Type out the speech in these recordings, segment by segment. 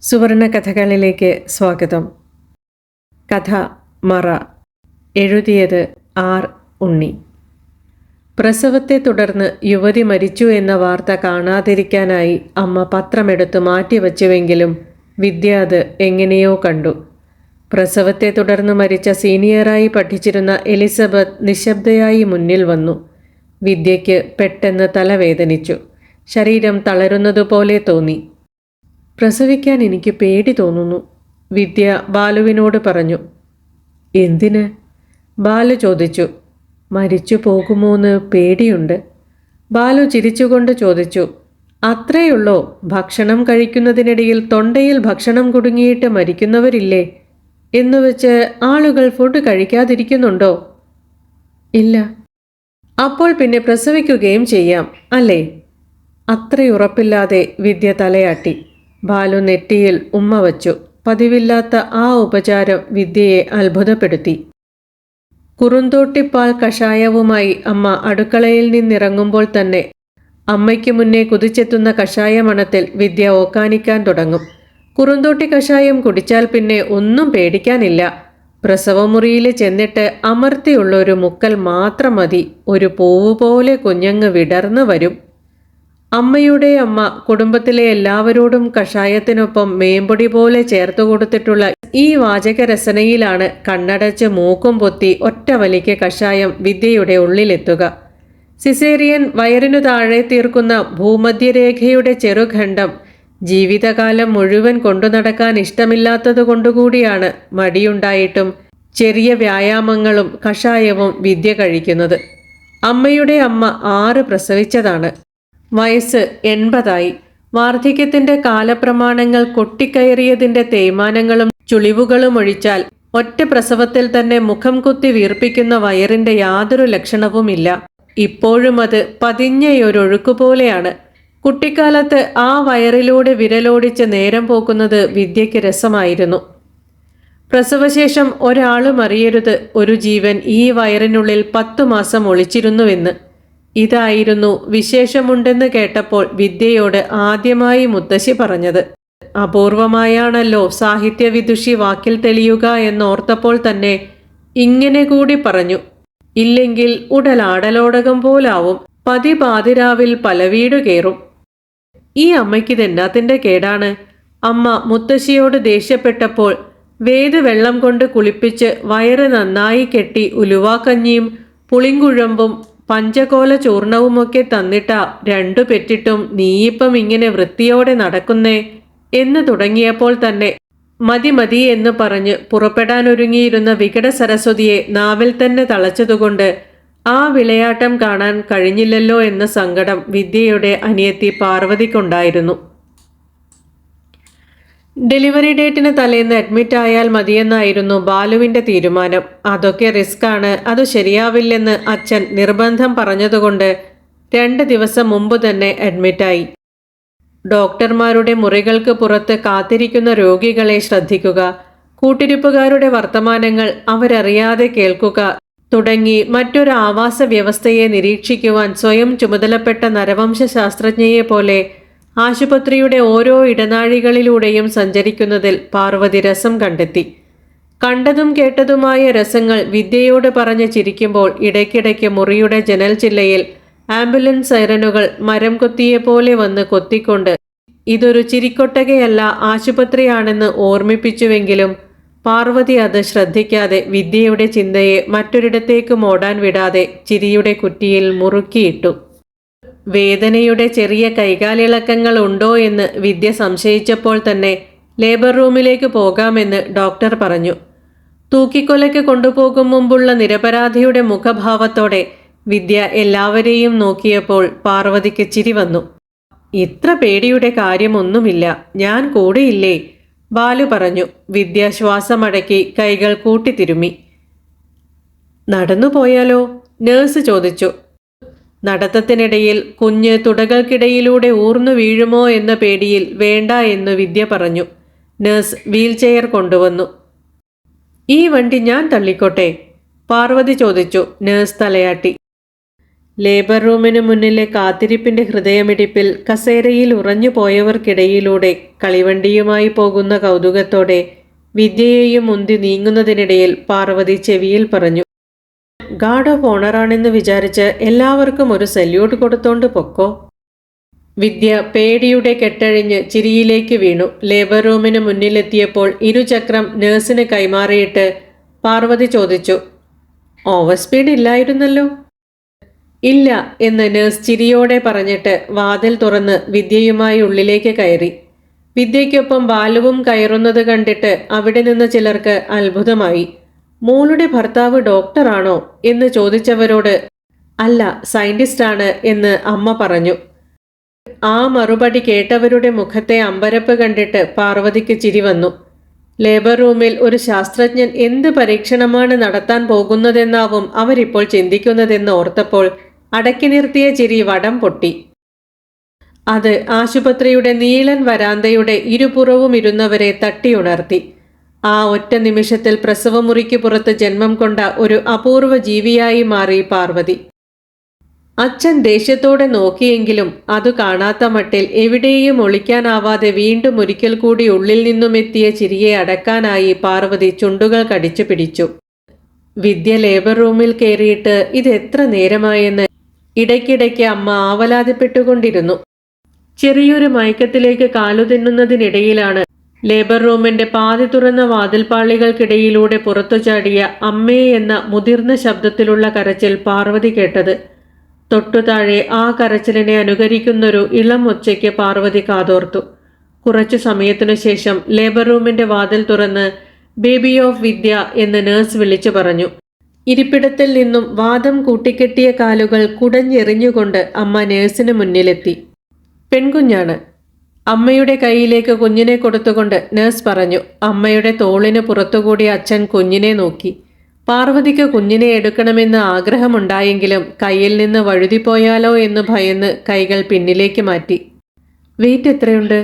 സുവർണ കഥകളിലേക്ക് സ്വാഗതം. കഥ മറ. എഴുതിയത് ആർ. ഉണ്ണി. പ്രസവത്തെ തുടർന്ന് യുവതി മരിച്ചു എന്ന വാർത്ത കാണാതിരിക്കാനായി അമ്മ പത്രമെടുത്ത് മാറ്റിവച്ചുവെങ്കിലും വിദ്യ അത് എങ്ങനെയോ കണ്ടു. പ്രസവത്തെ തുടർന്ന് മരിച്ച സീനിയറായി പഠിച്ചിരുന്ന എലിസബത്ത് നിശബ്ദയായി മുന്നിൽ വന്നു. വിദ്യയ്ക്ക് പെട്ടെന്ന് തലവേദനിച്ചു. ശരീരം തളരുന്നതുപോലെ തോന്നി. പ്രസവിക്കാൻ എനിക്ക് പേടി തോന്നുന്നു, വിദ്യ ബാലുവിനോട് പറഞ്ഞു. എന്തിന്? ബാലു ചോദിച്ചു. മരിച്ചു പോകുമോന്ന് പേടിയുണ്ട്. ബാലു ചിരിച്ചുകൊണ്ട് ചോദിച്ചു. അത്രയുള്ളോ? ഭക്ഷണം കഴിക്കുന്നതിനിടയിൽ തൊണ്ടയിൽ ഭക്ഷണം കുടുങ്ങിയിട്ട് മരിക്കുന്നവരില്ലേ? എന്നുവെച്ച് ആളുകൾ ഫുഡ് കഴിക്കാതിരിക്കുന്നുണ്ടോ? ഇല്ല. അപ്പോൾ പിന്നെ പ്രസവിക്കുകയും ചെയ്യാം അല്ലേ? അത്രയുറപ്പില്ലാതെ വിദ്യ തലയാട്ടി. ബാലു നെറ്റിയിൽ ഉമ്മ വച്ചു. പതിവില്ലാത്ത ആ ഉപചാരം വിദ്യയെ അത്ഭുതപ്പെടുത്തി. കുറുന്തോട്ടിപ്പാൽ കഷായവുമായി അമ്മ അടുക്കളയിൽ നിന്നിറങ്ങുമ്പോൾ തന്നെ അമ്മയ്ക്ക് മുന്നേ കുതിച്ചെത്തുന്ന കഷായ മണത്തിൽ വിദ്യ ഓക്കാനിക്കാൻ തുടങ്ങും. കുറുന്തോട്ടി കഷായം കുടിച്ചാൽ പിന്നെ ഒന്നും പേടിക്കാനില്ല. പ്രസവമുറിയിൽ ചെന്നിട്ട് അമർത്തിയുള്ള ഒരു മുക്കൽ മാത്രം മതി, ഒരു പൂവ് പോലെ കുഞ്ഞങ്ങ് വിടർന്നു വരും. അമ്മയുടെ അമ്മ കുടുംബത്തിലെ എല്ലാവരോടും കഷായത്തിനൊപ്പം മേമ്പൊടി പോലെ ചേർത്തു കൊടുത്തിട്ടുള്ള ഈ വാചകരസനയിലാണ് കണ്ണടച്ച് മൂക്കും പൊത്തി ഒറ്റ വലിക്ക് കഷായം വിദ്യയുടെ ഉള്ളിലെത്തുക. സിസേറിയൻ വയറിനു താഴെ തീർക്കുന്ന ഭൂമധ്യരേഖയുടെ ചെറുഖണ്ഡം ജീവിതകാലം മുഴുവൻ കൊണ്ടു നടക്കാൻ ഇഷ്ടമില്ലാത്തതുകൊണ്ടുകൂടിയാണ് മടിയുണ്ടായിട്ടും ചെറിയ വ്യായാമങ്ങളും കഷായവും വിദ്യ കഴിക്കുന്നത്. അമ്മയുടെ അമ്മ 6 പ്രസവിച്ചതാണ്. വയസ്സ് 80ആയി. വാർദ്ധക്യത്തിന്റെ കാലപ്രമാണങ്ങൾ കൊട്ടിക്കയറിയതിന്റെ തേയ്മാനങ്ങളും ചുളിവുകളും ഒഴിച്ചാൽ ഒറ്റ പ്രസവത്തിൽ തന്നെ മുഖം കുത്തി വീർപ്പിക്കുന്ന വയറിന്റെ യാതൊരു ലക്ഷണവുമില്ല. ഇപ്പോഴും അത് പതിഞ്ഞയൊരൊഴുക്കുപോലെയാണ്. കുട്ടിക്കാലത്ത് ആ വയറിലൂടെ വിരലോടിച്ച് നേരം പോക്കുന്നത് വിദ്യയ്ക്ക് രസമായിരുന്നു. പ്രസവശേഷം ഒരാളും അറിയരുത് ഒരു ജീവൻ ഈ വയറിനുള്ളിൽ 10 മാസം ഒളിച്ചിരുന്നുവെന്ന്. ഇതായിരുന്നു വിശേഷമുണ്ടെന്ന് കേട്ടപ്പോൾ വിദ്യയോട് ആദ്യമായി മുത്തശ്ശി പറഞ്ഞത്. അപൂർവമായാണല്ലോ സാഹിത്യവിദുഷി വാക്കിൽ തെളിയുക എന്നോർത്തപ്പോൾ തന്നെ ഇങ്ങനെ കൂടി പറഞ്ഞു. ഇല്ലെങ്കിൽ ഉടലാടലോടകം പോലാവും. പതിപാതിരാവിൽ പല വീടു കയറും. ഈ അമ്മയ്ക്കിതെന്നാത്തിന്റെ കേടാണ്? അമ്മ മുത്തശ്ശിയോട് ദേഷ്യപ്പെട്ടപ്പോൾ വേത് വെള്ളം കൊണ്ട് കുളിപ്പിച്ച് വയറ് നന്നായി കെട്ടി ഉലുവാക്കഞ്ഞിയും പുളിങ്കുഴമ്പും പഞ്ചകോല ചൂർണവുമൊക്കെ തന്നിട്ടാ 2 പെറ്റിട്ടും നീയിപ്പം ഇങ്ങനെ വൃത്തിയോടെ നടക്കുന്നേ എന്ന് തുടങ്ങിയപ്പോൾ തന്നെ മതി മതി എന്ന് പറഞ്ഞ് പുറപ്പെടാനൊരുങ്ങിയിരുന്ന വികട സരസ്വതിയെ നാവിൽ തന്നെ തളച്ചതുകൊണ്ട് ആ വിളയാട്ടം കാണാൻ കഴിഞ്ഞില്ലല്ലോ എന്ന സങ്കടം വിദ്യയുടെ അനിയത്തി പാർവതിക്കുണ്ടായിരുന്നു. ഡെലിവറി ഡേറ്റിന് തലേന്ന് അഡ്മിറ്റ് ആയാൽ മതിയെന്നായിരുന്നു ബാലുവിൻ്റെ തീരുമാനം. അതൊക്കെ റിസ്ക്കാണ്, അത് ശരിയാവില്ലെന്ന് അച്ഛൻ നിർബന്ധം പറഞ്ഞതുകൊണ്ട് 2 ദിവസം മുമ്പ് തന്നെ അഡ്മിറ്റായി. ഡോക്ടർമാരുടെ മുറികൾക്ക് പുറത്ത് കാത്തിരിക്കുന്ന രോഗികളെ ശ്രദ്ധിക്കുക, കൂട്ടിരിപ്പുകാരുടെ വർത്തമാനങ്ങൾ അവരറിയാതെ കേൾക്കുക തുടങ്ങി മറ്റൊരു ആവാസ വ്യവസ്ഥയെ നിരീക്ഷിക്കുവാൻ സ്വയം ചുമതലപ്പെട്ട നരവംശ ശാസ്ത്രജ്ഞയെ പോലെ ആശുപത്രിയുടെ ഓരോ ഇടനാഴികളിലൂടെയും സഞ്ചരിക്കുന്നതിൽ പാർവതി രസം കണ്ടെത്തി. കണ്ടതും കേട്ടതുമായ രസങ്ങൾ വിദ്യയോട് പറഞ്ഞ് ചിരിക്കുമ്പോൾ ഇടയ്ക്കിടയ്ക്ക് മുറിയുടെ ജനൽ ചില്ലയിൽ ആംബുലൻസ് സൈറനുകൾ മരം കൊത്തിയെ പോലെ വന്ന് കൊത്തിക്കൊണ്ട് ഇതൊരു ചിരിക്കൊട്ടകയല്ല ആശുപത്രിയാണെന്ന് ഓർമ്മിപ്പിച്ചുവെങ്കിലും പാർവതി അത് ശ്രദ്ധിക്കാതെ വിദ്യയുടെ ചിന്തയെ മറ്റൊരിടത്തേക്ക് ഓടാൻ വിടാതെ ചിരിയുടെ കുറ്റിയിൽ മുറുക്കിയിട്ടു. വേദനയുടെ ചെറിയ കൈകാലിളക്കങ്ങൾ ഉണ്ടോ എന്ന് വിദ്യ സംശയിച്ചപ്പോൾ തന്നെ ലേബർ റൂമിലേക്ക് പോകാമെന്ന് ഡോക്ടർ പറഞ്ഞു. തൂക്കിക്കൊലയ്ക്ക് കൊണ്ടുപോകും മുമ്പുള്ള നിരപരാധിയുടെ മുഖഭാവത്തോടെ വിദ്യ എല്ലാവരെയും നോക്കിയപ്പോൾ പാർവതിക്ക് ചിരി വന്നു. ഇത്ര പേടിയുടെ കാര്യമൊന്നുമില്ല, ഞാൻ കൂടെയില്ലേ? ബാലു പറഞ്ഞു. വിദ്യ ശ്വാസമടക്കി കൈകൾ കൂട്ടിത്തിരുമ്മി. നടന്നു പോയാലോ? നേഴ്സ് ചോദിച്ചു. നടത്തത്തിനിടയിൽ കുഞ്ഞ് തുടകൾക്കിടയിലൂടെ ഊർന്നു വീഴുമോ എന്ന പേടിയിൽ വേണ്ട എന്ന് വിദ്യ പറഞ്ഞു. നഴ്സ് വീൽചെയർ കൊണ്ടുവന്നു. ഈ വണ്ടി ഞാൻ തള്ളിക്കോട്ടെ? പാർവതി ചോദിച്ചു. നഴ്സ് തലയാട്ടി. ലേബർ റൂമിന് മുന്നിലെ കാത്തിരിപ്പിന്റെ ഹൃദയമിടിപ്പിൽ കസേരയിൽ ഉറഞ്ഞു പോയവർക്കിടയിലൂടെ കളിവണ്ടിയുമായി പോകുന്ന കൗതുകത്തോടെ വിദ്യയെയും മുന്തി നീങ്ങുന്നതിനിടയിൽ പാർവതി ചെവിയിൽ പറഞ്ഞു, ഗാർഡ് ഓഫ് ഓണറാണെന്ന് വിചാരിച്ച് എല്ലാവർക്കും ഒരു സല്യൂട്ട് കൊടുത്തോണ്ട് പൊക്കോ. വിദ്യ പേടിയുടെ കെട്ടഴിഞ്ഞ് ചിരിയിലേക്ക് വീണു. ലേബർ റൂമിന് മുന്നിലെത്തിയപ്പോൾ ഇരുചക്രം നേഴ്സിന് കൈമാറിയിട്ട് പാർവതി ചോദിച്ചു, ഓവർ സ്പീഡ് ഇല്ലായിരുന്നല്ലോ? ഇല്ല എന്ന് നേഴ്സ് ചിരിയോടെ പറഞ്ഞിട്ട് വാതിൽ തുറന്ന് വിദ്യയുമായി ഉള്ളിലേക്ക് കയറി. വിദ്യയ്ക്കൊപ്പം ബാലുവും കയറുന്നത് കണ്ടിട്ട് അവിടെ നിന്ന് ചിലർക്ക് അത്ഭുതമായി. മോളുടെ ഭർത്താവ് ഡോക്ടറാണോ എന്ന് ചോദിച്ചവരോട് അല്ല, സയന്റിസ്റ്റാണ് എന്ന് അമ്മ പറഞ്ഞു. ആ മറുപടി കേട്ടവരുടെ മുഖത്തെ അമ്പരപ്പ് കണ്ടിട്ട് പാർവതിക്ക് ചിരി വന്നു. ലേബർ റൂമിൽ ഒരു ശാസ്ത്രജ്ഞൻ എന്ത് പരീക്ഷണമാണ് നടത്താൻ പോകുന്നതെന്നാവും അവരിപ്പോൾ ചിന്തിക്കുന്നതെന്ന് ഓർത്തപ്പോൾ അടക്കി നിർത്തിയ ചിരി വടം പൊട്ടി. അത് ആശുപത്രിയുടെ നീളൻ വരാന്തയുടെ ഇരുപുറവും ഇരുന്നവരെ തട്ടിയുണർത്തി. ആ ഒറ്റ നിമിഷത്തിൽ പ്രസവമുറിക്ക് പുറത്ത് ജന്മം കൊണ്ട ഒരു അപൂർവ ജീവിയായി മാറി പാർവതി. അച്ഛൻ ദേഷ്യത്തോടെ നോക്കിയെങ്കിലും അത് കാണാത്ത മട്ടിൽ എവിടെയും ഒളിക്കാനാവാതെ വീണ്ടും ഒരിക്കൽ കൂടി ഉള്ളിൽ നിന്നുമെത്തിയ ചിരിയെ അടക്കാനായി പാർവതി ചുണ്ടുകൾ കടിച്ചു പിടിച്ചു. വിദ്യ ലേബർ റൂമിൽ കയറിയിട്ട് ഇത് എത്ര നേരമായെന്ന് ഇടയ്ക്കിടയ്ക്ക് അമ്മ ആവലാതിപ്പെട്ടുകൊണ്ടിരുന്നു. ചെറിയൊരു മയക്കത്തിലേക്ക് കാലു തിന്നുന്നതിനിടയിലാണ് ലേബർ റൂമിന്റെ പാതി തുറന്ന വാതിൽപ്പാളികൾക്കിടയിലൂടെ പുറത്തു ചാടിയ അമ്മേ എന്ന മുതിർന്ന ശബ്ദത്തിലുള്ള കരച്ചിൽ പാർവതി കേട്ടത്. തൊട്ടുതാഴെ ആ കരച്ചിലിനെ അനുകരിക്കുന്നൊരു ഇളം ഒച്ചയ്ക്ക് പാർവതി കാതോർത്തു. കുറച്ചു സമയത്തിനു ശേഷം ലേബർ റൂമിന്റെ വാതിൽ തുറന്ന് ബേബി ഓഫ് വിദ്യ എന്ന് നേഴ്സ് വിളിച്ചു പറഞ്ഞു. ഇരിപ്പിടത്തിൽ നിന്നും വാദം കൂട്ടിക്കെട്ടിയ കാലുകൾ കുടഞ്ഞെറിഞ്ഞുകൊണ്ട് അമ്മ നേഴ്സിന് മുന്നിലെത്തി. പെൺകുഞ്ഞാണ്. അമ്മയുടെ കൈയിലേക്ക് കുഞ്ഞിനെ കൊടുത്തുകൊണ്ട് നേഴ്സ് പറഞ്ഞു. അമ്മയുടെ തോളിന് പുറത്തുകൂടി അച്ഛൻ കുഞ്ഞിനെ നോക്കി. പാർവതിക്ക് കുഞ്ഞിനെ എടുക്കണമെന്ന് ആഗ്രഹമുണ്ടായെങ്കിലും കയ്യിൽ നിന്ന് വഴുതിപ്പോയാലോ എന്ന് ഭയന്ന് കൈകൾ പിന്നിലേക്ക് മാറ്റി. വെയിറ്റ് എത്രയുണ്ട്?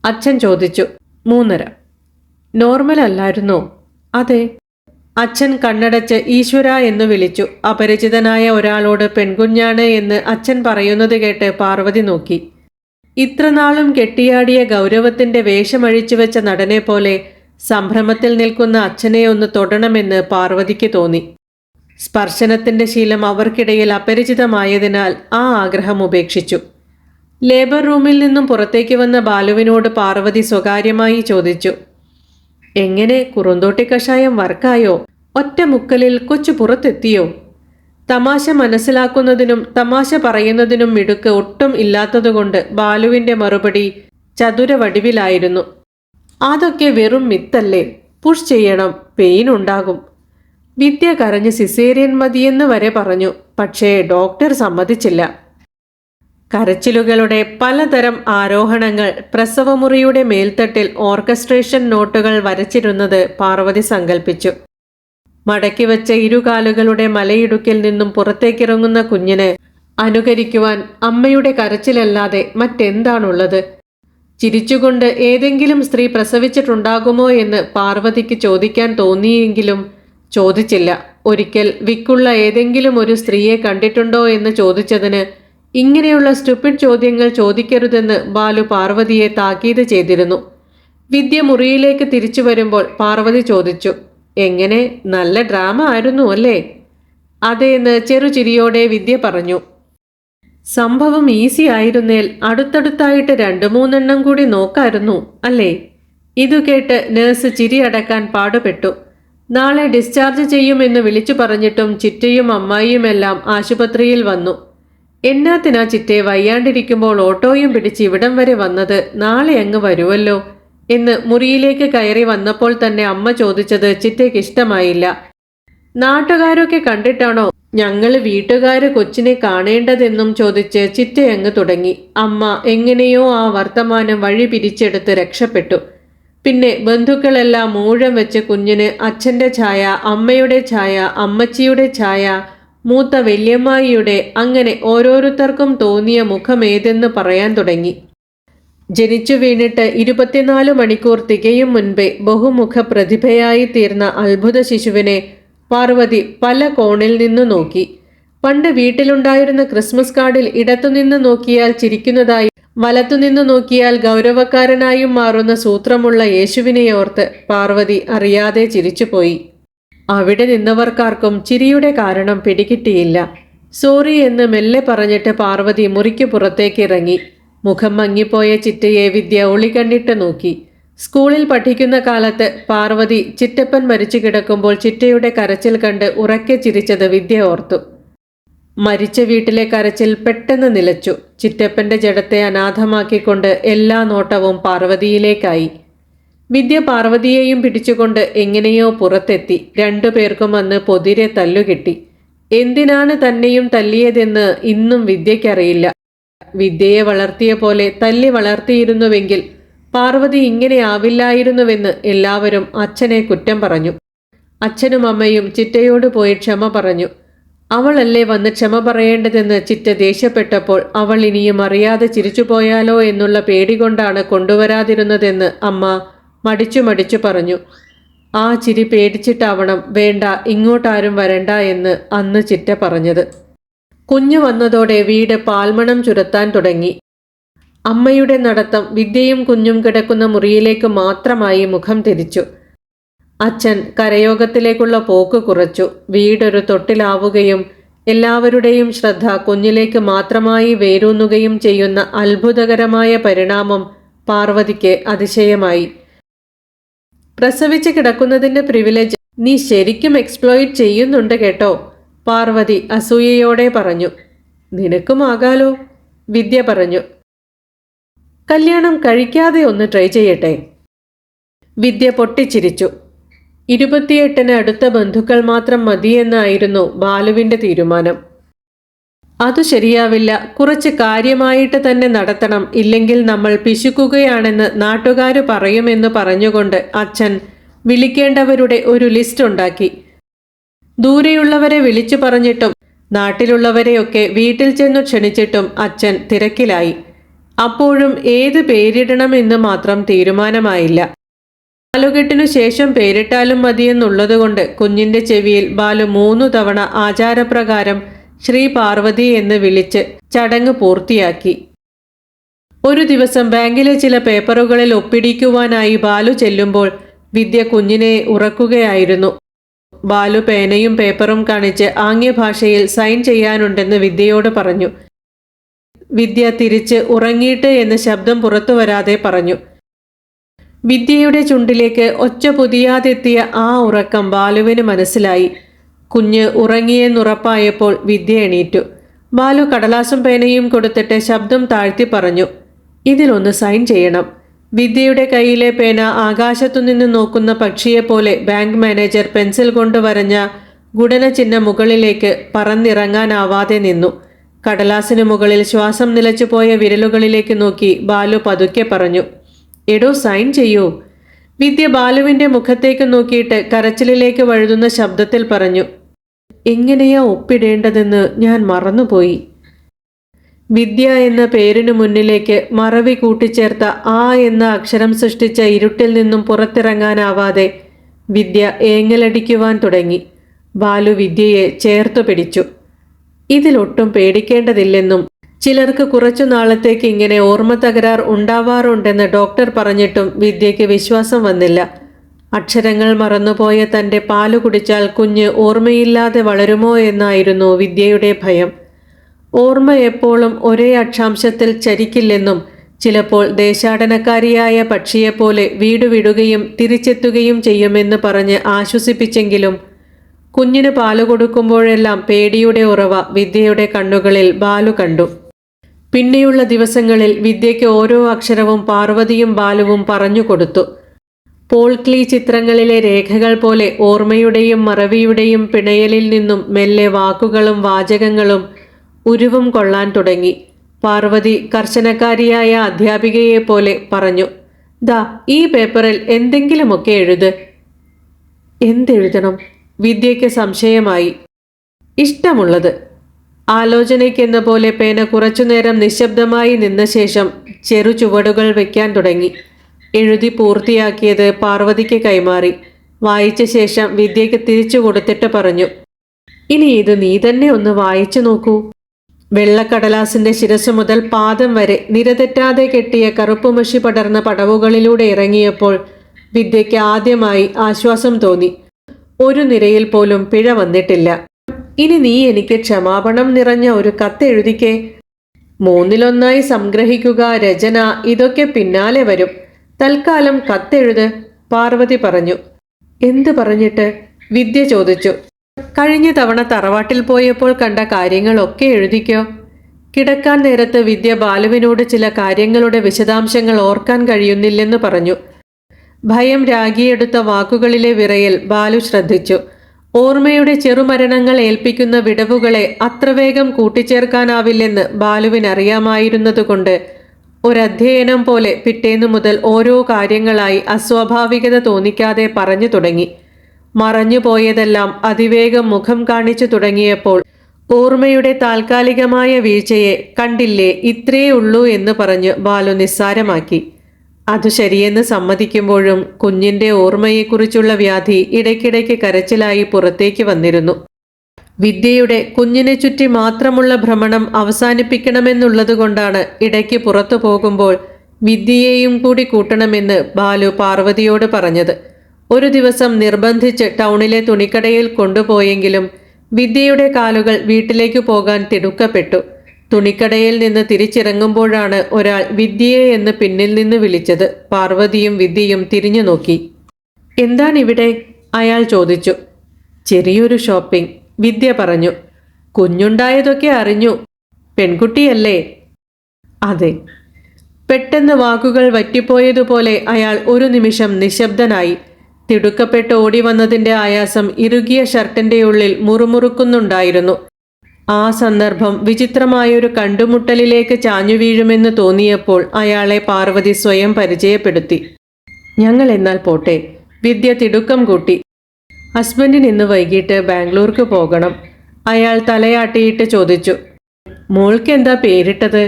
അച്ഛൻ ചോദിച്ചു. 3.5. നോർമൽ അല്ലായിരുന്നോ? അതെ. അച്ഛൻ കണ്ണടച്ച് ഈശ്വര എന്ന് വിളിച്ചു. അപരിചിതനായ ഒരാളോട് പെൺകുഞ്ഞാണ് എന്ന് അച്ഛൻ പറയുന്നത് കേട്ട് പാർവതി നോക്കി. ഇത്രനാളും കെട്ടിയാടിയ ഗൗരവത്തിന്റെ വേഷമഴിച്ചു വെച്ച നടനെ പോലെ സംഭ്രമത്തിൽ നിൽക്കുന്ന അച്ഛനെ ഒന്ന് തൊടണമെന്ന് പാർവതിക്ക് തോന്നി. സ്പർശനത്തിന്റെ ശീലം അവർക്കിടയിൽ അപരിചിതമായതിനാൽ ആ ആഗ്രഹം ഉപേക്ഷിച്ചു. ലേബർ റൂമിൽ നിന്നും പുറത്തേക്ക് വന്ന ബാലുവിനോട് പാർവതി സ്വകാര്യമായി ചോദിച്ചു, എങ്ങനെ കുറുന്തോട്ടി കഷായം വർക്കായോ? ഒറ്റ മുക്കലിൽ കൊച്ചു പുറത്തെത്തിയോ? തമാശ മനസ്സിലാക്കുന്നതിനും തമാശ പറയുന്നതിനും മിടുക്ക് ഒട്ടും ഇല്ലാത്തതുകൊണ്ട് ബാലുവിന്റെ മറുപടി ചതുര വടിവിലായിരുന്നു. അതൊക്കെ വെറും മിത്തല്ലേ, പുഷ് ചെയ്യണം, പെയിൻ ഉണ്ടാകും. വിദ്യ കരഞ്ഞ് സിസേറിയൻ മതിയെന്ന് വരെ പറഞ്ഞു. പക്ഷേ ഡോക്ടർ സമ്മതിച്ചില്ല. കരച്ചിലുകളുടെ പലതരം ആരോഹണങ്ങൾ പ്രസവമുറിയുടെ മേൽത്തട്ടിൽ ഓർക്കസ്ട്രേഷൻ നോട്ടുകൾ വരച്ചിരുന്നത് പാർവതി സങ്കൽപ്പിച്ചു. മടക്കി വച്ച ഇരുകാലുകളുടെ മലയിടുക്കിൽ നിന്നും പുറത്തേക്കിറങ്ങുന്ന കുഞ്ഞിന് അനുകരിക്കുവാൻ അമ്മയുടെ കരച്ചിലല്ലാതെ മറ്റെന്താണുള്ളത്? ചിരിച്ചുകൊണ്ട് ഏതെങ്കിലും സ്ത്രീ പ്രസവിച്ചിട്ടുണ്ടാകുമോ എന്ന് പാർവതിക്ക് ചോദിക്കാൻ തോന്നിയെങ്കിലും ചോദിച്ചില്ല. ഒരിക്കൽ വിക്കുള്ള ഏതെങ്കിലും ഒരു സ്ത്രീയെ കണ്ടിട്ടുണ്ടോ എന്ന് ചോദിച്ചതിന് ഇങ്ങനെയുള്ള സ്റ്റുപ്പിഡ് ചോദ്യങ്ങൾ ചോദിക്കരുതെന്ന് ബാലു പാർവതിയെ താക്കീത് ചെയ്തിരുന്നു. വിദ്യ മുറിയിലേക്ക് തിരിച്ചു വരുമ്പോൾ പാർവതി ചോദിച്ചു, എങ്ങനെ, നല്ല ഡ്രാമ ആയിരുന്നു അല്ലേ? അതേന്ന് ചെറുചിരിയോടെ വിദ്യ പറഞ്ഞു. സംഭവം ഈസി ആയിരുന്നേൽ അടുത്തടുത്തായിട്ട് 2-3 കൂടി നോക്കായിരുന്നു അല്ലേ? ഇതു കേട്ട് നേഴ്സ് ചിരി അടക്കാൻ പാടുപെട്ടു. നാളെ ഡിസ്ചാർജ് ചെയ്യുമെന്ന് വിളിച്ചു പറഞ്ഞിട്ടും ചിറ്റയും അമ്മായിയുമെല്ലാം ആശുപത്രിയിൽ വന്നു. എന്നാത്തിനാ ചിറ്റെ വയ്യാണ്ടിരിക്കുമ്പോൾ ഓട്ടോയും പിടിച്ച് ഇവിടം വരെ വന്നത്? നാളെ അങ്ങ് വരുമല്ലോ എന്ന് മുറിയിലേക്ക് കയറി വന്നപ്പോൾ തന്നെ അമ്മ ചോദിച്ചത് ചിറ്റയ്ക്ക് ഇഷ്ടമായില്ല. നാട്ടുകാരൊക്കെ കണ്ടിട്ടാണോ ഞങ്ങള് വീട്ടുകാര് കൊച്ചിനെ കാണേണ്ടതെന്നും ചോദിച്ച് ചിറ്റയങ്ങ് തുടങ്ങി. അമ്മ എങ്ങനെയോ ആ വർത്തമാനം വഴി പിരിച്ചെടുത്ത് രക്ഷപ്പെട്ടു. പിന്നെ ബന്ധുക്കളെല്ലാം മൂഴം വെച്ച് കുഞ്ഞിന് അച്ഛൻ്റെ ഛായ, അമ്മയുടെ ഛായ, അമ്മച്ചിയുടെ ഛായ, മൂത്ത വല്യമ്മായിയുടെ, അങ്ങനെ ഓരോരുത്തർക്കും തോന്നിയ മുഖമേതെന്ന് പറയാൻ തുടങ്ങി. ജനിച്ചു വീണിട്ട് 24 മണിക്കൂർ തികയും മുൻപേ ബഹുമുഖ പ്രതിഭയായി തീർന്ന അത്ഭുത ശിശുവിനെ പാർവതി പല കോണിൽ നിന്നു നോക്കി. പണ്ട് വീട്ടിലുണ്ടായിരുന്ന ക്രിസ്മസ് കാർഡിൽ ഇടത്തുനിന്ന് നോക്കിയാൽ ചിരിക്കുന്നതായും വലത്തുനിന്ന് നോക്കിയാൽ ഗൗരവക്കാരനായും മാറുന്ന സൂത്രമുള്ള യേശുവിനെ ഓർത്ത് പാർവതി അറിയാതെ ചിരിച്ചുപോയി. അവിടെ നിന്നവർക്കാർക്കും ചിരിയുടെ കാരണം പിടികിട്ടിയില്ല. സോറി എന്ന് മെല്ലെ പറഞ്ഞിട്ട് പാർവതി മുറിക്ക് പുറത്തേക്ക് ഇറങ്ങി. മുഖം മങ്ങിപ്പോയ ചിറ്റയെ വിദ്യ ഒളികണ്ണിട്ട് നോക്കി. സ്കൂളിൽ പഠിക്കുന്ന കാലത്ത് പാർവതി ചിറ്റപ്പൻ മരിച്ചു കിടക്കുമ്പോൾ ചിറ്റയുടെ കരച്ചിൽ കണ്ട് ഉറക്കെ ചിരിച്ചത് വിദ്യ ഓർത്തു. മരിച്ച വീട്ടിലെ കരച്ചിൽ പെട്ടെന്ന് നിലച്ചു. ചിറ്റപ്പന്റെ ജഡത്തെ അനാഥമാക്കിക്കൊണ്ട് എല്ലാ നോട്ടവും പാർവതിയിലേക്കായി. വിദ്യ പാർവതിയെയും പിടിച്ചുകൊണ്ട് എങ്ങനെയോ പുറത്തെത്തി. രണ്ടുപേർക്കും അന്ന് പൊതിരെ തല്ലുകിട്ടി. എന്തിനാണ് തന്നെയും തല്ലിയതെന്ന് ഇന്നും വിദ്യയ്ക്കറിയില്ല. വിദ്യയെ വളർത്തിയ പോലെ തല്ലി വളർത്തിയിരുന്നുവെങ്കിൽ പാർവതി ഇങ്ങനെ ആവില്ലായിരുന്നുവെന്ന് എല്ലാവരും അച്ഛനെ കുറ്റം പറഞ്ഞു. അച്ഛനും അമ്മയും ചിറ്റയോട് പോയി ക്ഷമ പറഞ്ഞു. അവളല്ലേ വന്ന് ക്ഷമ പറയേണ്ടതെന്ന് ചിറ്റ ദേഷ്യപ്പെട്ടപ്പോൾ അവൾ ഇനിയും അറിയാതെ ചിരിച്ചുപോയാലോ എന്നുള്ള പേടി കൊണ്ടാണ് കൊണ്ടുവരാതിരുന്നതെന്ന് അമ്മ മടിച്ചു പറഞ്ഞു. ആ ചിരി പേടിച്ചിട്ടാവണം വേണ്ട ഇങ്ങോട്ടാരും വരണ്ട എന്ന് അന്ന് ചിറ്റ പറഞ്ഞത്. കുഞ്ഞു വന്നതോടെ വീട് പാൽമണം ചുരത്താൻ തുടങ്ങി. അമ്മയുടെ നടത്തം വിദ്യയും കുഞ്ഞും കിടക്കുന്ന മുറിയിലേക്ക് മാത്രമായി മുഖം തിരിച്ചു. അച്ഛൻ കരയോഗത്തിലേക്കുള്ള പോക്ക് കുറച്ചു. വീടൊരു തൊട്ടിലാവുകയും എല്ലാവരുടെയും ശ്രദ്ധ കുഞ്ഞിലേക്ക് മാത്രമായി വേരൂന്നുകയും ചെയ്യുന്ന അത്ഭുതകരമായ പരിണാമം പാർവതിക്ക് അതിശയമായി. പ്രസവിച്ച് കിടക്കുന്നതിൻ്റെ പ്രിവിലേജ് നീ ശരിക്കും എക്സ്പ്ലോയിറ്റ് ചെയ്യുന്നുണ്ട് കേട്ടോ, പാർവതി അസൂയയോടെ പറഞ്ഞു. നിനക്കും ആകാലോ, വിദ്യ പറഞ്ഞു. കല്യാണം കഴിക്കാതെ ഒന്ന് ട്രൈ ചെയ്യട്ടെ. വിദ്യ പൊട്ടിച്ചിരിച്ചു. 28-ന് അടുത്ത ബന്ധുക്കൾ മാത്രം മതിയെന്നായിരുന്നു ബാലുവിൻ്റെ തീരുമാനം. അതു ശരിയാവില്ല, കുറച്ച് കാര്യമായിട്ട് തന്നെ നടത്തണം, ഇല്ലെങ്കിൽ നമ്മൾ പിശുക്കുകയാണെന്ന് നാട്ടുകാർ പറയുമെന്ന് പറഞ്ഞുകൊണ്ട് അച്ഛൻ വിളിക്കേണ്ടവരുടെ ഒരു ലിസ്റ്റ് ഉണ്ടാക്കി. ദൂരെയുള്ളവരെ വിളിച്ചു പറഞ്ഞിട്ടും നാട്ടിലുള്ളവരെയൊക്കെ വീട്ടിൽ ചെന്നു ക്ഷണിച്ചിട്ടും അച്ഛൻ തിരക്കിലായി. അപ്പോഴും ഏത് പേരിടണമെന്ന് മാത്രം തീരുമാനമായില്ല. ബാലുകെട്ടിനു ശേഷം പേരിട്ടാലും മതിയെന്നുള്ളതുകൊണ്ട് കുഞ്ഞിന്റെ ചെവിയിൽ ബാലു 3 തവണ ആചാരപ്രകാരം ശ്രീ പാർവതി എന്ന് വിളിച്ച് ചടങ്ങ് പൂർത്തിയാക്കി. ഒരു ദിവസം ബാങ്കിലെ ചില പേപ്പറുകളിൽ ഒപ്പിടിക്കുവാനായി ബാലു ചെല്ലുമ്പോൾ വിദ്യ കുഞ്ഞിനെ ഉറക്കുകയായിരുന്നു. ബാലു പേനയും പേപ്പറും കാണിച്ച് ആംഗ്യഭാഷയിൽ സൈൻ ചെയ്യാനുണ്ടെന്ന് വിദ്യയോട് പറഞ്ഞു. വിദ്യ തിരിച്ച് ഉറങ്ങിയിട്ട് എന്ന് ശബ്ദം പുറത്തു വരാതെ പറഞ്ഞു. വിദ്യയുടെ ചുണ്ടിലേക്ക് ഒച്ച പുതിയാതെത്തിയ ആ ഉറക്കം ബാലുവിന് മനസ്സിലായി. കുഞ്ഞ് ഉറങ്ങിയെന്നുറപ്പായപ്പോൾ വിദ്യ എണീറ്റു. ബാലു കടലാസും പേനയും കൊടുത്തിട്ട് ശബ്ദം താഴ്ത്തി പറഞ്ഞു, ഇതിലൊന്ന് സൈൻ ചെയ്യണം. വിദ്യയുടെ കയ്യിലെ പേന ആകാശത്തുനിന്ന് നോക്കുന്ന പക്ഷിയെപ്പോലെ ബാങ്ക് മാനേജർ പെൻസിൽ കൊണ്ട് വരഞ്ഞ ഗുണനചിഹ്നം മുകളിലേക്ക് പറന്നിറങ്ങാനാവാതെ നിന്നു. കടലാസിന് മുകളിൽ ശ്വാസം നിലച്ചുപോയ വിരലുകളിലേക്ക് നോക്കി ബാലു പതുക്കെ പറഞ്ഞു, എടോ സൈൻ ചെയ്യൂ. വിദ്യ ബാലുവിൻ്റെ മുഖത്തേക്ക് നോക്കിയിട്ട് കരച്ചിലിലേക്ക് വഴുതുന്ന ശബ്ദത്തിൽ പറഞ്ഞു, എങ്ങനെയാ ഒപ്പിടേണ്ടതെന്ന് ഞാൻ മറന്നുപോയി. വിദ്യ എന്ന പേരിനു മുന്നിലേക്ക് മറവി കൂട്ടിച്ചേർത്ത ആ എന്ന അക്ഷരം സൃഷ്ടിച്ച ഇരുട്ടിൽ നിന്നും പുറത്തിറങ്ങാനാവാതെ വിദ്യ ഏങ്ങലടിക്കുവാൻ തുടങ്ങി. ബാലു വിദ്യയെ ചേർത്തു പിടിച്ചു. ഇതിലൊട്ടും പേടിക്കേണ്ടതില്ലെന്നും ചിലർക്ക് കുറച്ചു നാളത്തേക്ക് ഇങ്ങനെ ഓർമ്മ തകരാർ ഉണ്ടാവാറുണ്ടെന്ന് ഡോക്ടർ പറഞ്ഞിട്ടും വിദ്യയ്ക്ക് വിശ്വാസം വന്നില്ല. അക്ഷരങ്ങൾ മറന്നുപോയ തൻ്റെ പാല് കുടിച്ചാൽ കുഞ്ഞ് ഓർമ്മയില്ലാതെ വളരുമോ എന്നായിരുന്നു വിദ്യയുടെ ഭയം. ഓർമ്മ എപ്പോഴും ഒരേ അക്ഷാംശത്തിൽ ചരിക്കില്ലെന്നും ചിലപ്പോൾ ദേശാടനക്കാരിയായ പക്ഷിയെപ്പോലെ വീട് വിടുകയും തിരിച്ചെത്തുകയും ചെയ്യുമെന്ന് പറഞ്ഞ് ആശ്വസിപ്പിച്ചെങ്കിലും കുഞ്ഞിന് പാല് കൊടുക്കുമ്പോഴെല്ലാം പേടിയുടെ ഉറവ വിദ്യയുടെ കണ്ണുകളിൽ ബാലു കണ്ടു. പിന്നെയുള്ള ദിവസങ്ങളിൽ വിദ്യയ്ക്ക് ഓരോ അക്ഷരവും പാർവതിയും ബാലുവും പറഞ്ഞു കൊടുത്തു. പോൾ ക്ലീ ചിത്രങ്ങളിലെ രേഖകൾ പോലെ ഓർമ്മയുടെയും മറവിയുടെയും പിണയലിൽ നിന്നും മെല്ലെ വാക്കുകളും വാചകങ്ങളും ഉരുവും കൊള്ളാൻ തുടങ്ങി. പാർവതി കർശനക്കാരിയായ അധ്യാപികയെപ്പോലെ പറഞ്ഞു, ദാ ഈ പേപ്പറിൽ എന്തെങ്കിലുമൊക്കെ എഴുത്. എന്തെഴുതണം? വിദ്യയ്ക്ക് സംശയമായി. ഇഷ്ടമുള്ളത്. ആലോചനയ്ക്കെന്ന പോലെ പേന കുറച്ചുനേരം നിശബ്ദമായി നിന്ന ശേഷം ചെറു ചുവടുകൾ വയ്ക്കാൻ തുടങ്ങി. എഴുതി പൂർത്തിയാക്കിയത് പാർവതിക്ക് കൈമാറി. വായിച്ച ശേഷം വിദ്യയ്ക്ക് തിരിച്ചു കൊടുത്തിട്ട് പറഞ്ഞു, ഇനി ഇത് നീ തന്നെ ഒന്ന് വായിച്ചു നോക്കൂ. വെള്ളക്കടലാസിന്റെ ശിരസ് മുതൽ പാദം വരെ നിരതെറ്റാതെ കെട്ടിയ കറുപ്പുമഷി പടർന്ന പടവുകളിലൂടെ ഇറങ്ങിയപ്പോൾ വിദ്യയ്ക്ക് ആദ്യമായി ആശ്വാസം തോന്നി. ഒരു നിരയിൽ പോലും പിഴ വന്നിട്ടില്ല. ഇനി നീ എനിക്ക് ക്ഷമാപണം നിറഞ്ഞ ഒരു കത്തെഴുതിക്കേ. 1/3 സംഗ്രഹിക്കുക, രചന, ഇതൊക്കെ പിന്നാലെ വരും. തൽക്കാലം കത്തെഴുത്, പാർവതി പറഞ്ഞു. എന്ത് പറഞ്ഞിട്ട്? വിദ്യ ചോദിച്ചു. കഴിഞ്ഞ തവണ തറവാട്ടിൽ പോയപ്പോൾ കണ്ട കാര്യങ്ങളൊക്കെ എഴുതിക്കോ. കിടക്കാൻ നേരത്ത് വിദ്യ ബാലുവിനോട് ചില കാര്യങ്ങളുടെ വിശദാംശങ്ങൾ ഓർക്കാൻ കഴിയുന്നില്ലെന്ന് പറഞ്ഞു. ഭയം രാഗിയെടുത്ത വാക്കുകളിലെ വിറയൽ ബാലു ശ്രദ്ധിച്ചു. ഓർമ്മയുടെ ചെറുമരണങ്ങൾ ഏൽപ്പിക്കുന്ന വിടവുകളെ അത്ര വേഗം കൂട്ടിച്ചേർക്കാനാവില്ലെന്ന് ബാലുവിനറിയാമായിരുന്നതുകൊണ്ട് ഒരധ്യയനം പോലെ പിറ്റേന്നു മുതൽ ഓരോ കാര്യങ്ങളായി അസ്വാഭാവികത തോന്നിക്കാതെ പറഞ്ഞു തുടങ്ങി. മറഞ്ഞുപോയതെല്ലാം അതിവേഗം മുഖം കാണിച്ചു തുടങ്ങിയപ്പോൾ ഓർമ്മയുടെ താൽക്കാലികമായ വീഴ്ചയെ കണ്ടില്ലേ, ഇത്രയേ ഉള്ളൂ എന്ന് പറഞ്ഞ് ബാലു നിസ്സാരമാക്കി. അത് ശരിയെന്ന് സമ്മതിക്കുമ്പോഴും കുഞ്ഞിന്റെ ഓർമ്മയെക്കുറിച്ചുള്ള വ്യാധി ഇടയ്ക്കിടയ്ക്ക് കരച്ചിലായി പുറത്തേക്ക് വന്നിരുന്നു. വിദ്യയുടെ കുഞ്ഞിനെ ചുറ്റി മാത്രമുള്ള ഭ്രമണം അവസാനിപ്പിക്കണമെന്നുള്ളതുകൊണ്ടാണ് ഇടയ്ക്ക് പുറത്തു പോകുമ്പോൾ വിദ്യയെയും കൂടി കൂട്ടണമെന്ന് ബാലു പാർവതിയോട് പറഞ്ഞത്. ഒരു ദിവസം നിർബന്ധിച്ച് ടൗണിലെ തുണിക്കടയിൽ കൊണ്ടുപോയെങ്കിലും വിദ്യയുടെ കാലുകൾ വീട്ടിലേക്ക് പോകാൻ തിടുക്കപ്പെട്ടു. തുണിക്കടയിൽ നിന്ന് തിരിച്ചിറങ്ങുമ്പോഴാണ് ഒരാൾ വിദ്യയെ എന്ന് പിന്നിൽ നിന്ന് വിളിച്ചത്. പാർവതിയും വിദ്യയും തിരിഞ്ഞു നോക്കി. എന്താണിവിടെ? അയാൾ ചോദിച്ചു. ചെറിയൊരു ഷോപ്പിംഗ്, വിദ്യ പറഞ്ഞു. കുഞ്ഞുണ്ടായതൊക്കെ അറിഞ്ഞു. പെൺകുട്ടിയല്ലേ? അതെ. പെട്ടെന്ന് വാക്കുകൾ വറ്റിപ്പോയതുപോലെ അയാൾ ഒരു നിമിഷം നിശബ്ദനായി. തിടുക്കപ്പെട്ട് ഓടി വന്നതിൻ്റെ ആയാസം ഇറുകിയ ഷർട്ടിൻ്റെ ഉള്ളിൽ മുറുമുറുക്കുന്നുണ്ടായിരുന്നു. ആ സന്ദർഭം വിചിത്രമായൊരു കണ്ടുമുട്ടലിലേക്ക് ചാഞ്ഞു വീഴുമെന്ന് തോന്നിയപ്പോൾ അയാളെ പാർവതി സ്വയം പരിചയപ്പെടുത്തി. ഞങ്ങൾ എന്നാൽ പോട്ടെ. വിദ്യ തിടുക്കം കൂട്ടി. ഹസ്ബൻഡിന് ഇന്ന് വൈകിട്ട് ബാംഗ്ലൂർക്ക് പോകണം. അയാൾ തലയാട്ടിയിട്ട് ചോദിച്ചു. മോൾക്ക് എന്താ പേരിട്ടത്?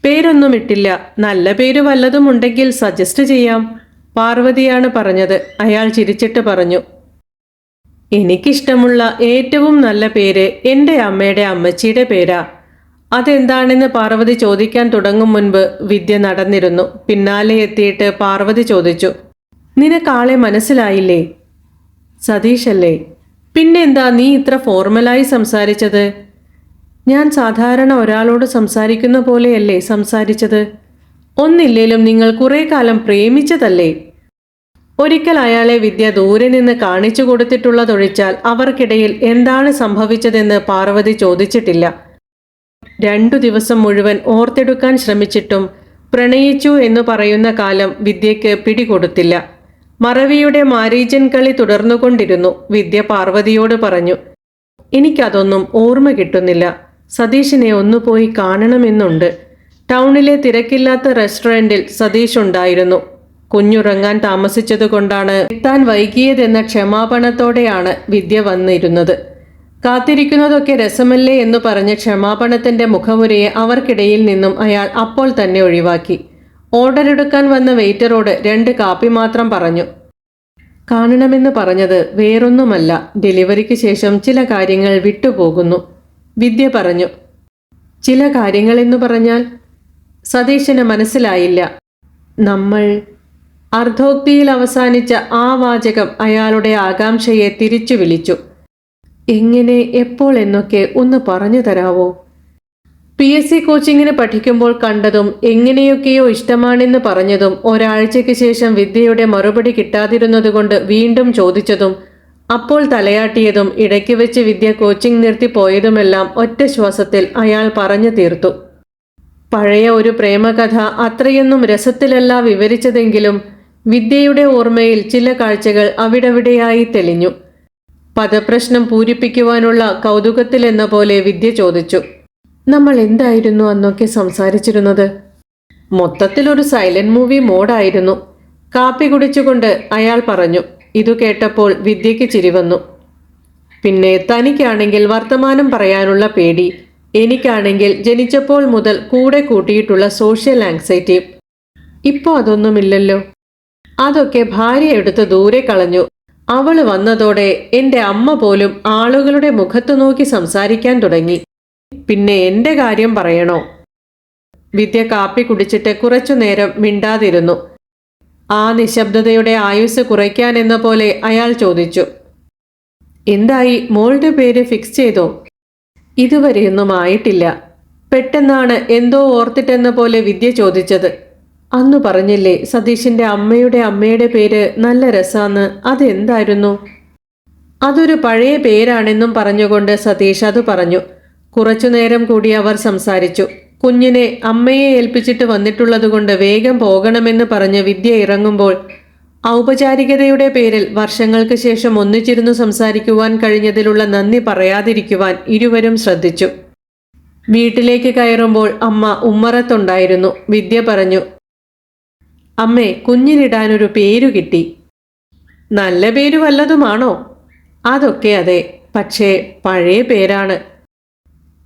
പേരൊന്നും ഇട്ടില്ല. നല്ല പേര് വല്ലതും ഉണ്ടെങ്കിൽ സജസ്റ്റ് ചെയ്യാം. പാർവതിയാണ് പറഞ്ഞത്. അയാൾ ചിരിച്ചിട്ട് പറഞ്ഞു. എനിക്കിഷ്ടമുള്ള ഏറ്റവും നല്ല പേര് എൻ്റെ അമ്മയുടെ അമ്മച്ചിയുടെ പേരാ. അതെന്താണെന്ന് പാർവതി ചോദിക്കാൻ തുടങ്ങും മുൻപ് വിദ്യ നടന്നിരുന്നു. പിന്നാലെ എത്തിയിട്ട് പാർവതി ചോദിച്ചു. നിനക്കാളെ മനസ്സിലായില്ലേ? സതീഷല്ലേ? പിന്നെന്താ നീ ഇത്ര ഫോർമലായി സംസാരിച്ചത്? ഞാൻ സാധാരണ ഒരാളോട് സംസാരിക്കുന്ന പോലെയല്ലേ സംസാരിച്ചത്? ഒന്നില്ലേലും നിങ്ങൾ കുറെ കാലം പ്രേമിച്ചതല്ലേ? ഒരിക്കൽ അയാളെ വിദ്യ ദൂരെ നിന്ന് കാണിച്ചു കൊടുത്തിട്ടുള്ളതൊഴിച്ചാൽ അവർക്കിടയിൽ എന്താണ് സംഭവിച്ചതെന്ന് പാർവതി ചോദിച്ചിട്ടില്ല. 2 ദിവസം മുഴുവൻ ഓർത്തെടുക്കാൻ ശ്രമിച്ചിട്ടും പ്രണയിച്ചു എന്ന് പറയുന്ന കാലം വിദ്യയ്ക്ക് പിടികൊടുത്തില്ല. മറവിയുടെ മാരീചൻ കളി തുടർന്നുകൊണ്ടിരുന്നു. വിദ്യ പാർവതിയോട് പറഞ്ഞു. എനിക്കതൊന്നും ഓർമ്മ കിട്ടുന്നില്ല. സതീഷിനെ ഒന്ന് പോയി കാണണമെന്നുണ്ട്. ടൗണിലെ തിരക്കില്ലാത്ത റെസ്റ്റോറൻറ്റിൽ സതീഷ് ഉണ്ടായിരുന്നു. കുഞ്ഞുറങ്ങാൻ താമസിച്ചതുകൊണ്ടാണ് എത്താൻ വൈകിയതെന്ന ക്ഷമാപണത്തോടെയാണ് വിദ്യ വന്നിരുന്നത്. കാത്തിരിക്കുന്നതൊക്കെ രസമല്ലേ എന്ന് പറഞ്ഞ് ക്ഷമാപണത്തിന്റെ മുഖമുരയെ അവർക്കിടയിൽ നിന്നും അയാൾ അപ്പോൾ തന്നെ ഒഴിവാക്കി. ഓർഡർ എടുക്കാൻ വന്ന വെയിറ്ററോട് 2 കാപ്പി മാത്രം പറഞ്ഞു. കാണണമെന്ന് പറഞ്ഞത് വേറൊന്നുമല്ല, ഡെലിവറിക്ക് ശേഷം ചില കാര്യങ്ങൾ വിട്ടുപോകുന്നു. വിദ്യ പറഞ്ഞു. ചില കാര്യങ്ങളെന്നു പറഞ്ഞാൽ? സതീശന് മനസ്സിലായില്ല. നമ്മൾ അർദ്ധോക്തിയിൽ അവസാനിച്ച ആ വാചകം അയാളുടെ ആകാംക്ഷയെ തിരിച്ചു വിളിച്ചു. എങ്ങനെ, എപ്പോൾ എന്നൊക്കെ ഒന്ന് പറഞ്ഞു തരാവോ? PSC കോച്ചിങ്ങിന് പഠിക്കുമ്പോൾ കണ്ടതും എങ്ങനെയൊക്കെയോ ഇഷ്ടമാണെന്ന് പറഞ്ഞതും ഒരാഴ്ചയ്ക്ക് ശേഷം വിദ്യയുടെ മറുപടി കിട്ടാതിരുന്നതുകൊണ്ട് വീണ്ടും ചോദിച്ചതും അപ്പോൾ തലയാട്ടിയതും ഇടയ്ക്ക് വെച്ച് വിദ്യ കോച്ചിങ് നിർത്തി പോയതുമെല്ലാം ഒറ്റ ശ്വാസത്തിൽ അയാൾ പറഞ്ഞു തീർത്തു. പഴയ ഒരു പ്രേമകഥ അത്രയൊന്നും രസത്തിലല്ല വിവരിച്ചതെങ്കിലും വിദ്യയുടെ ഓർമ്മയിൽ ചില കാഴ്ചകൾ അവിടവിടെയായി തെളിഞ്ഞു. പദപ്രശ്നം പൂരിപ്പിക്കുവാനുള്ള കൗതുകത്തിലെന്ന പോലെ വിദ്യ ചോദിച്ചു. നമ്മൾ എന്തായിരുന്നു അന്നൊക്കെ സംസാരിച്ചിരുന്നത്? മൊത്തത്തിലൊരു സൈലന്റ് മൂവി മോഡായിരുന്നു. കാപ്പി കുടിച്ചുകൊണ്ട് അയാൾ പറഞ്ഞു. ഇതു കേട്ടപ്പോൾ വിദ്യയ്ക്ക് ചിരി വന്നു. പിന്നെ തനിക്കാണെങ്കിൽ വർത്തമാനം പറയാനുള്ള പേടി, എനിക്കാണെങ്കിൽ ജനിച്ചപ്പോൾ മുതൽ കൂടെ കൂട്ടിയിട്ടുള്ള സോഷ്യൽ ആങ്സൈറ്റി. ഇപ്പോൾ അതൊന്നുമില്ലല്ലോ. അതൊക്കെ ഭാര്യ എടുത്ത് ദൂരെ കളഞ്ഞു. അവള് വന്നതോടെ എൻ്റെ അമ്മ പോലും ആളുകളുടെ മുഖത്തു നോക്കി സംസാരിക്കാൻ തുടങ്ങി. പിന്നെ എൻ്റെ കാര്യം പറയണോ? വിദ്യ കാപ്പി കുടിച്ചിട്ട് കുറച്ചു നേരം മിണ്ടാതിരുന്നു. ആ നിശബ്ദതയുടെ ആയുസ് കുറയ്ക്കാനെന്ന പോലെ അയാൾ ചോദിച്ചു, എന്തായി, മോളുടെ പേര് ഫിക്സ് ചെയ്തോ? ഇതുവരെയൊന്നും ആയിട്ടില്ല. പെട്ടെന്നാണ് എന്തോ ഓർത്തിട്ടെന്ന പോലെ വിദ്യ ചോദിച്ചത്. അന്നു പറഞ്ഞില്ലേ സതീഷിന്റെ അമ്മയുടെ പേര് നല്ല രസാന്ന്, അതെന്തായിരുന്നു? അതൊരു പഴയ പേരാണെന്നും പറഞ്ഞുകൊണ്ട് സതീഷ് അത് പറഞ്ഞു. കുറച്ചുനേരം കൂടി അവർ സംസാരിച്ചു. കുഞ്ഞിനെ അമ്മയെ ഏൽപ്പിച്ചിട്ട് വന്നിട്ടുള്ളതുകൊണ്ട് വേഗം പോകണമെന്ന് പറഞ്ഞ് വിദ്യ ഇറങ്ങുമ്പോൾ ഔപചാരികതയുടെ പേരിൽ വർഷങ്ങൾക്ക് ശേഷം ഒന്നിച്ചിരുന്നു സംസാരിക്കുവാൻ കഴിഞ്ഞതിലുള്ള നന്ദി പറയാതിരിക്കുവാൻ ഇരുവരും ശ്രദ്ധിച്ചു. വീട്ടിലേക്ക് കയറുമ്പോൾ അമ്മ ഉമ്മറത്തുണ്ടായിരുന്നു. വിദ്യ പറഞ്ഞു, അമ്മേ, കുഞ്ഞിനിടാനൊരു പേരു കിട്ടി. നല്ല പേരു വല്ലതുമാണോ? അതൊക്കെ അതെ, പക്ഷേ പഴയ പേരാണ്.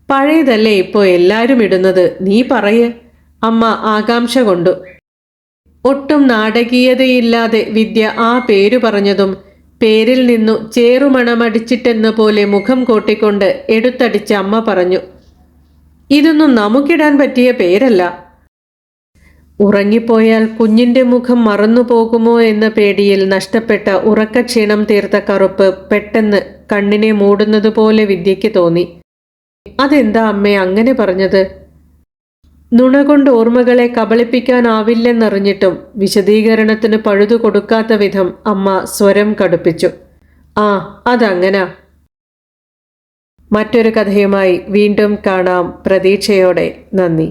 പഴയതല്ലേ ഇപ്പോൾ എല്ലാവരും ഇടുന്നത്, നീ പറയ്. അമ്മ ആകാംക്ഷ കൊണ്ടു. ഒട്ടും നാടകീയതയില്ലാതെ വിദ്യ ആ പേരു പറഞ്ഞതും പേരിൽ നിന്നു ചേറുമണമടിച്ചിട്ടെന്ന പോലെ മുഖം കോട്ടിക്കൊണ്ട് എടുത്തടിച്ച അമ്മ പറഞ്ഞു, ഇതൊന്നും നമുക്കിടാൻ പറ്റിയ പേരല്ല. ഉറങ്ങിപ്പോയാൽ കുഞ്ഞിന്റെ മുഖം മറന്നു പോകുമോ എന്ന പേടിയിൽ നഷ്ടപ്പെട്ട ഉറക്കക്ഷീണം തീർത്ത കറുപ്പ് പെട്ടെന്ന് കണ്ണിനെ മൂടുന്നതുപോലെ വിദ്യയ്ക്ക് തോന്നി. അതെന്താ അമ്മേ അങ്ങനെ പറഞ്ഞത്? നുണ കൊണ്ട് ഓർമ്മകളെ കബളിപ്പിക്കാനാവില്ലെന്നറിഞ്ഞിട്ടും വിശദീകരണത്തിന് പഴുതു കൊടുക്കാത്ത വിധം അമ്മ സ്വരം കടുപ്പിച്ചു. ആ, അതങ്ങനാ. മറ്റൊരു കഥയുമായി വീണ്ടും കാണാം പ്രതീക്ഷയോടെ. നന്ദി.